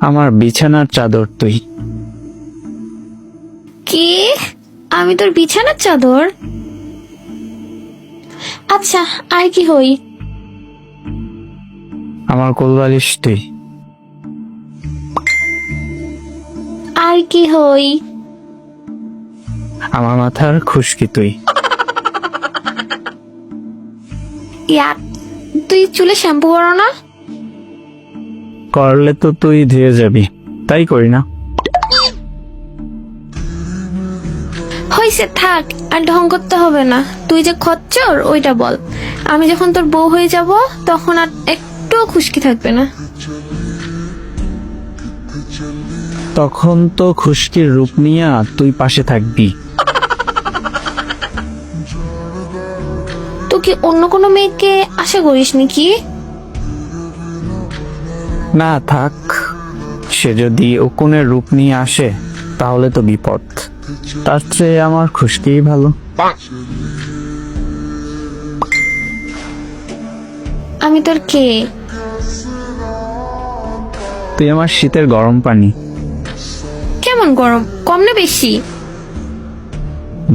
আমার বিছানার চাদর তুই। কি? আমি তোর বিছানার চাদর? আচ্ছা, আর কি হই? আমার কোলবালিশ তুই। আর কি হই? আমার মাথার খুশকি তুই। ইয়াক, তুই চুলে শ্যাম্পু করো না? করলে তো তুই ধুয়ে যাবি, তাই করি না। হইছে, থাক, আর ঢং করতে হবে না। তুই যে খচ্চর ওইটা বল। আমি যখন তোর বউ হয়ে যাব তখন আর একটুও খুশকি থাকবে না। তখন তো খুশকির রূপ নিয়ে তুই পাশে থাকবি। তুই কি অন্য কোনো মেয়েকে আশা করিস নাকি? না থাক, সে যদি উকুনের রূপ নিয়ে আসে তাহলে তো বিপদ। তার চেয়ে আমার খুশকিই ভালো। আমি তোর কে? তুই আমার শীতের গরম পানি। কেমন গরম, কম না বেশি?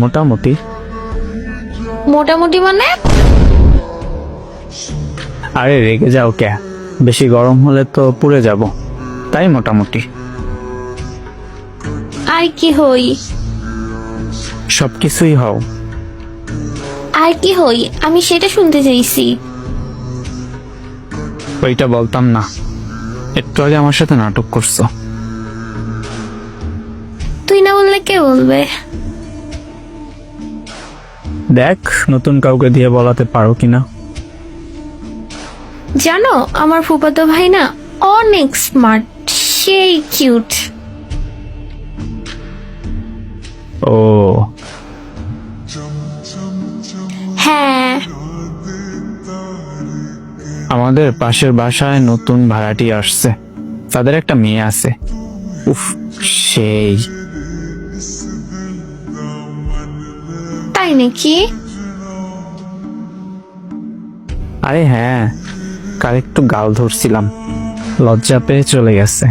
মোটামুটি। মোটামুটি মানে? আরে রেগে যাও কে, বেশি গরম হলে তো পুড়ে যাব, তাই মোটামুটি। আর কি হই? সবকিছুই হও। আর কি হই আমি সেটা শুনতে চাইছি। ওইটা বলতাম না, একটু আগে আমার সাথে নাটক করছো। তুই না বললে কে বলবে? দেখ নতুন কাউকে দিয়ে বলাতে পারো কিনা। জানো, আমার ফুফাতো ভাই না অনেক স্মার্ট, সেই কিউট। ও হ্যাঁ, আমাদের পাশের বাসায় নতুন ভাড়াটি আসছে, তাদের একটা মেয়ে আছে। উফ, সেই। তাই নাকি? আরে হ্যাঁ, কাল একটু গাল ধরছিলাম, লজ্জা পেয়ে চলে গেছে।